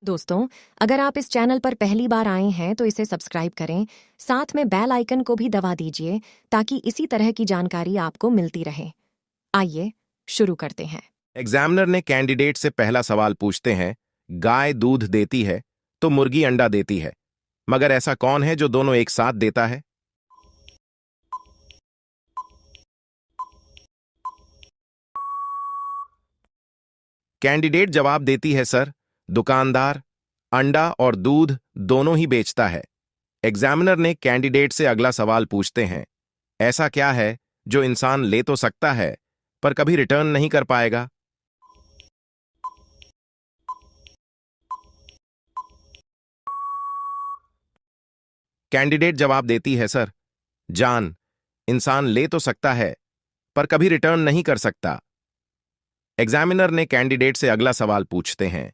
दोस्तों, अगर आप इस चैनल पर पहली बार आए हैं तो इसे सब्सक्राइब करें, साथ में बेल आइकन को भी दबा दीजिए ताकि इसी तरह की जानकारी आपको मिलती रहे। आइए, शुरू करते हैं। एग्जामिनर ने कैंडिडेट से पहला सवाल पूछते हैं, गाय दूध देती है तो मुर्गी अंडा देती है, मगर ऐसा कौन है जो दोनों एक साथ देता है? कैंडिडेट जवाब देती है, सर, दुकानदार अंडा और दूध दोनों ही बेचता है। एग्जामिनर ने कैंडिडेट से अगला सवाल पूछते हैं, ऐसा क्या है जो इंसान ले तो सकता है पर कभी रिटर्न नहीं कर पाएगा? कैंडिडेट जवाब देती है, सर, जान इंसान ले तो सकता है पर कभी रिटर्न नहीं कर सकता। एग्जामिनर ने कैंडिडेट से अगला सवाल पूछते हैं,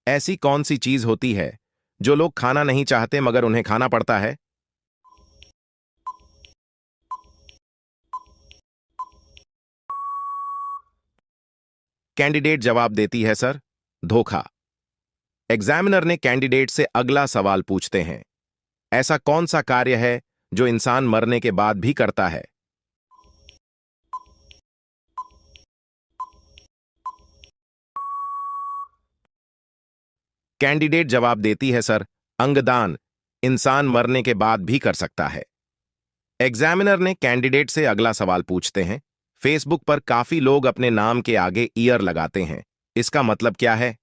ऐसी कौन सी चीज होती है जो लोग खाना नहीं चाहते मगर उन्हें खाना पड़ता है? कैंडिडेट जवाब देती है, सर, धोखा। एग्जामिनर ने कैंडिडेट से अगला सवाल पूछते हैं, ऐसा कौन सा कार्य है जो इंसान मरने के बाद भी करता है? कैंडिडेट जवाब देती है, सर, अंगदान इंसान मरने के बाद भी कर सकता है। एग्जामिनर ने कैंडिडेट से अगला सवाल पूछते हैं, फेसबुक पर काफी लोग अपने नाम के आगे ईयर लगाते हैं, इसका मतलब क्या है?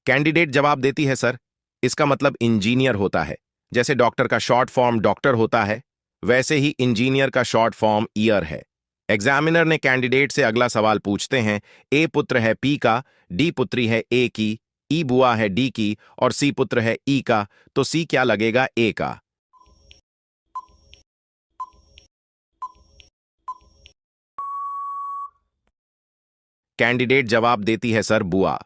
कैंडिडेट जवाब देती है, सर, इसका मतलब इंजीनियर होता है। जैसे डॉक्टर का शॉर्ट फॉर्म डॉक्टर होता है, वैसे ही इंजीनियर का शॉर्ट फॉर्म ईयर है। एग्जामिनर ने कैंडिडेट से अगला सवाल पूछते हैं, ए पुत्र है पी का, डी पुत्री है ए की, ई बुआ है डी की और सी पुत्र है ई का, तो सी क्या लगेगा ए का? कैंडिडेट जवाब देती है, सर, बुआ।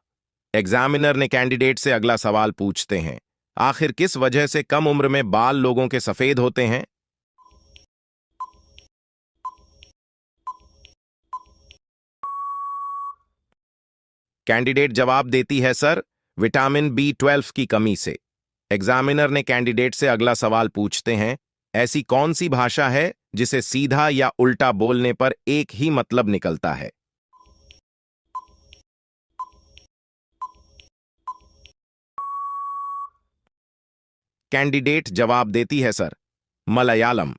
एग्जामिनर ने कैंडिडेट से अगला सवाल पूछते हैं, आखिर किस वजह से कम उम्र में बाल लोगों के सफेद होते हैं? कैंडिडेट जवाब देती है, सर, विटामिन B12 की कमी से। एग्जामिनर ने कैंडिडेट से अगला सवाल पूछते हैं, ऐसी कौन सी भाषा है जिसे सीधा या उल्टा बोलने पर एक ही मतलब निकलता है? कैंडिडेट जवाब देती है, सर, मलयालम।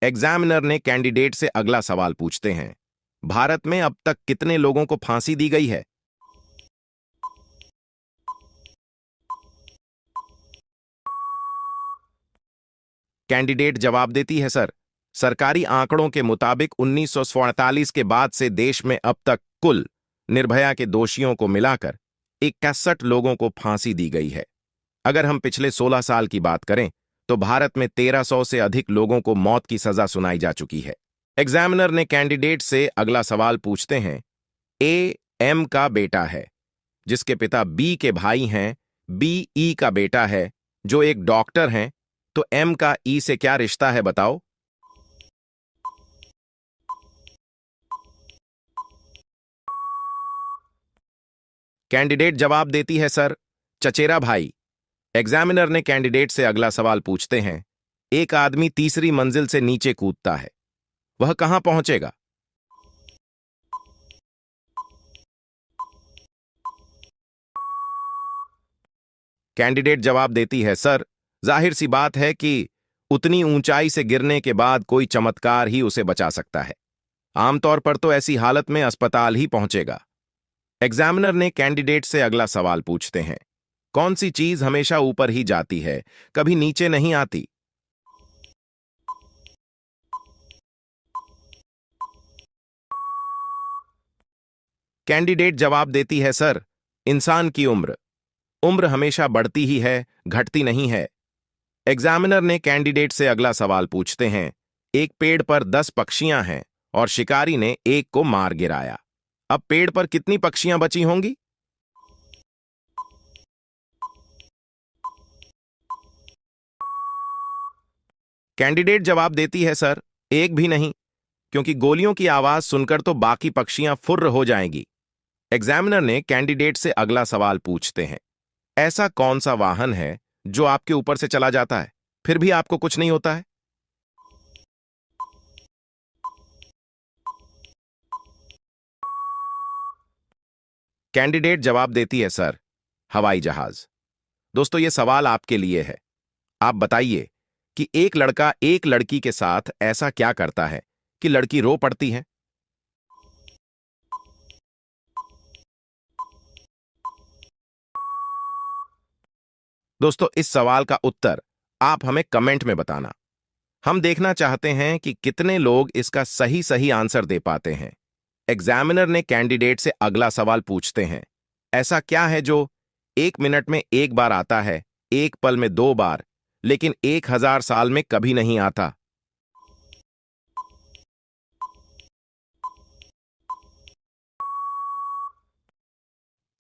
एग्जामिनर ने कैंडिडेट से अगला सवाल पूछते हैं, भारत में अब तक कितने लोगों को फांसी दी गई है? कैंडिडेट जवाब देती है, सर, सरकारी आंकड़ों के मुताबिक 1948 के बाद से देश में अब तक कुल निर्भया के दोषियों को मिलाकर 61 लोगों को फांसी दी गई है। अगर हम पिछले 16 साल की बात करें तो भारत में 1300 से अधिक लोगों को मौत की सजा सुनाई जा चुकी है। एग्जामिनर ने कैंडिडेट से अगला सवाल पूछते हैं, ए एम का बेटा है जिसके पिता बी के भाई हैं, बी ई का बेटा है जो एक डॉक्टर हैं, तो एम का ई से क्या रिश्ता है बताओ? कैंडिडेट जवाब देती है, सर, चचेरा भाई। एग्जामिनर ने कैंडिडेट से अगला सवाल पूछते हैं, एक आदमी तीसरी मंजिल से नीचे कूदता है, वह कहां पहुंचेगा? कैंडिडेट जवाब देती है, सर, जाहिर सी बात है कि उतनी ऊंचाई से गिरने के बाद कोई चमत्कार ही उसे बचा सकता है। आमतौर पर तो ऐसी हालत में अस्पताल ही पहुंचेगा। एग्जामिनर ने कैंडिडेट से अगला सवाल पूछते हैं, कौन सी चीज हमेशा ऊपर ही जाती है, कभी नीचे नहीं आती? कैंडिडेट जवाब देती है, सर, इंसान की उम्र। उम्र हमेशा बढ़ती ही है, घटती नहीं है। एग्जामिनर ने कैंडिडेट से अगला सवाल पूछते हैं, एक पेड़ पर 10 पक्षियां हैं और शिकारी ने एक को मार गिराया, अब पेड़ पर कितनी पक्षियां बची होंगी? कैंडिडेट जवाब देती है, सर, एक भी नहीं। क्योंकि गोलियों की आवाज सुनकर तो बाकी पक्षियां फुर्र हो जाएंगी। एग्जामिनर ने कैंडिडेट से अगला सवाल पूछते हैं, ऐसा कौन सा वाहन है जो आपके ऊपर से चला जाता है फिर भी आपको कुछ नहीं होता है? कैंडिडेट जवाब देती है, सर, हवाई जहाज। दोस्तों, ये सवाल आपके लिए है। आप बताइए कि एक लड़का एक लड़की के साथ ऐसा क्या करता है कि लड़की रो पड़ती है? दोस्तों, इस सवाल का उत्तर आप हमें कमेंट में बताना। हम देखना चाहते हैं कि कितने लोग इसका सही सही आंसर दे पाते हैं। एग्जामिनर ने कैंडिडेट से अगला सवाल पूछते हैं, ऐसा क्या है जो 1 मिनट में एक बार आता है, एक पल में 2 बार, लेकिन 1000 साल में कभी नहीं आता?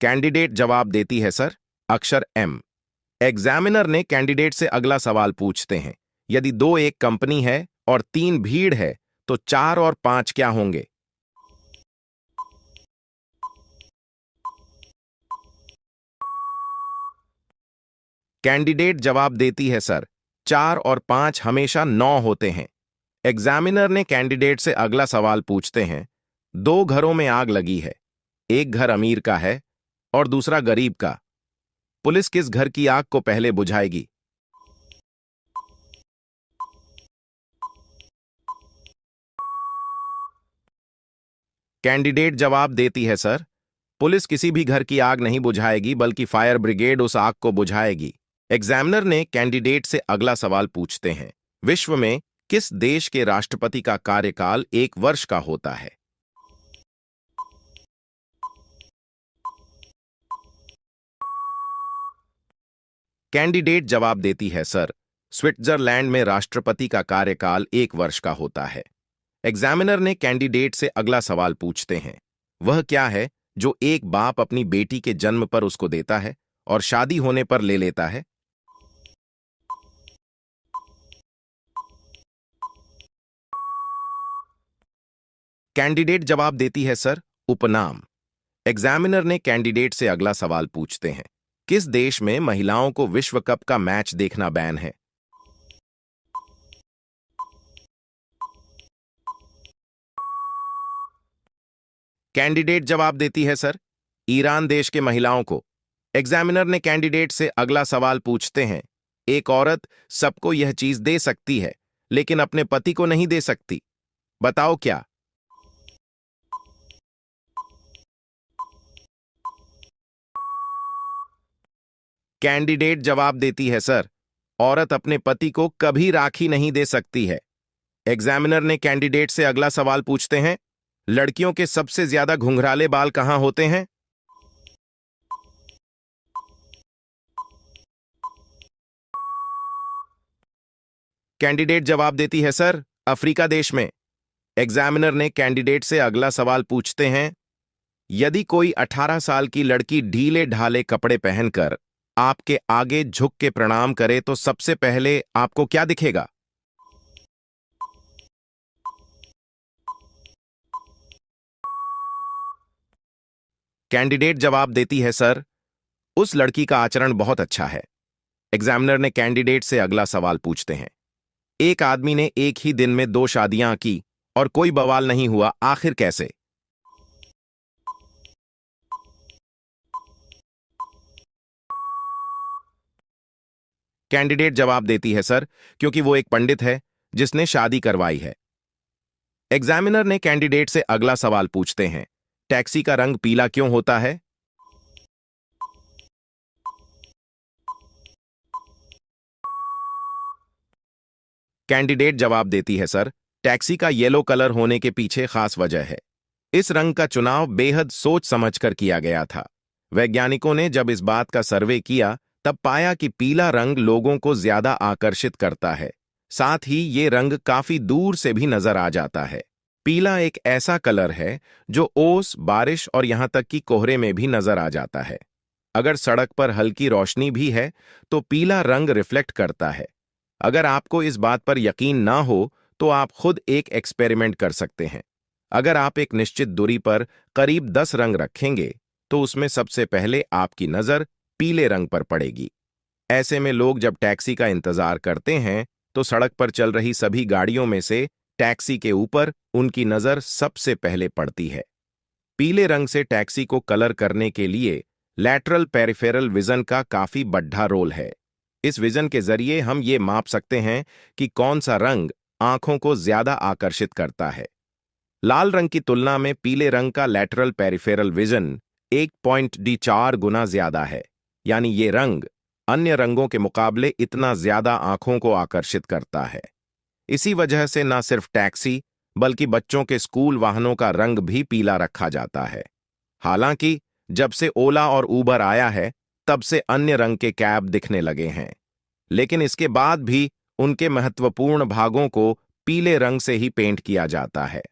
कैंडिडेट जवाब देती है, सर, अक्षर एम। एग्जामिनर ने कैंडिडेट से अगला सवाल पूछते हैं, यदि 2 एक कंपनी है और 3 भीड़ है तो 4 और 5 क्या होंगे? कैंडिडेट जवाब देती है, सर, 4 और 5 हमेशा 9 होते हैं। एग्जामिनर ने कैंडिडेट से अगला सवाल पूछते हैं, 2 घरों में आग लगी है, एक घर अमीर का है और दूसरा गरीब का। पुलिस किस घर की आग को पहले बुझाएगी? कैंडिडेट जवाब देती है, सर, पुलिस किसी भी घर की आग नहीं बुझाएगी बल्कि फायर ब्रिगेड उस आग को बुझाएगी। एग्जामिनर ने कैंडिडेट से अगला सवाल पूछते हैं, विश्व में किस देश के राष्ट्रपति का कार्यकाल 1 वर्ष का होता है? कैंडिडेट जवाब देती है, सर, स्विट्जरलैंड में राष्ट्रपति का कार्यकाल 1 वर्ष का होता है। एग्जामिनर ने कैंडिडेट से अगला सवाल पूछते हैं, वह क्या है जो एक बाप अपनी बेटी के जन्म पर उसको देता है और शादी होने पर ले लेता है? कैंडिडेट जवाब देती है, सर, उपनाम। एग्जामिनर ने कैंडिडेट से अगला सवाल पूछते हैं, किस देश में महिलाओं को विश्व कप का मैच देखना बैन है? कैंडिडेट जवाब देती है, सर, ईरान देश के महिलाओं को। एग्जामिनर ने कैंडिडेट से अगला सवाल पूछते हैं, एक औरत सबको यह चीज दे सकती है लेकिन अपने पति को नहीं दे सकती, बताओ क्या? कैंडिडेट जवाब देती है, सर, औरत अपने पति को कभी राखी नहीं दे सकती है। एग्जामिनर ने कैंडिडेट से अगला सवाल पूछते हैं, लड़कियों के सबसे ज्यादा घुंघराले बाल कहां होते हैं? कैंडिडेट जवाब देती है, सर, अफ्रीका देश में। एग्जामिनर ने कैंडिडेट से अगला सवाल पूछते हैं, यदि कोई 18 साल की लड़की ढीले ढाले कपड़े पहनकर आपके आगे झुक के प्रणाम करे तो सबसे पहले आपको क्या दिखेगा? कैंडिडेट जवाब देती है, सर, उस लड़की का आचरण बहुत अच्छा है। एग्जामिनर ने कैंडिडेट से अगला सवाल पूछते हैं, एक आदमी ने एक ही दिन में 2 शादियां की और कोई बवाल नहीं हुआ, आखिर कैसे? कैंडिडेट जवाब देती है, सर, क्योंकि वो एक पंडित है जिसने शादी करवाई है। एग्जामिनर ने कैंडिडेट से अगला सवाल पूछते हैं, टैक्सी का रंग पीला क्यों होता है? कैंडिडेट जवाब देती है, सर, टैक्सी का येलो कलर होने के पीछे खास वजह है। इस रंग का चुनाव बेहद सोच समझकर किया गया था। वैज्ञानिकों ने जब इस बात का सर्वे किया तब पाया कि पीला रंग लोगों को ज्यादा आकर्षित करता है, साथ ही ये रंग काफी दूर से भी नजर आ जाता है। पीला एक ऐसा कलर है जो ओस, बारिश और यहां तक कि कोहरे में भी नजर आ जाता है। अगर सड़क पर हल्की रोशनी भी है तो पीला रंग रिफ्लेक्ट करता है। अगर आपको इस बात पर यकीन ना हो तो आप खुद एक एक्सपेरिमेंट कर सकते हैं। अगर आप एक निश्चित दूरी पर करीब 10 रंग रखेंगे तो उसमें सबसे पहले आपकी नजर पीले रंग पर पड़ेगी। ऐसे में लोग जब टैक्सी का इंतजार करते हैं तो सड़क पर चल रही सभी गाड़ियों में से टैक्सी के ऊपर उनकी नजर सबसे पहले पड़ती है। पीले रंग से टैक्सी को कलर करने के लिए लैटरल पेरिफेरल विजन का काफी बड़ा रोल है। इस विजन के जरिए हम ये माप सकते हैं कि कौन सा रंग आंखों को ज्यादा आकर्षित करता है। लाल रंग की तुलना में पीले रंग का लैटरल पेरिफेरल विजन 1.4 गुना ज्यादा है, यानी ये रंग अन्य रंगों के मुकाबले इतना ज्यादा आंखों को आकर्षित करता है। इसी वजह से न सिर्फ टैक्सी बल्कि बच्चों के स्कूल वाहनों का रंग भी पीला रखा जाता है। हालांकि जब से ओला और उबर आया है तब से अन्य रंग के कैब दिखने लगे हैं, लेकिन इसके बाद भी उनके महत्वपूर्ण भागों को पीले रंग से ही पेंट किया जाता है।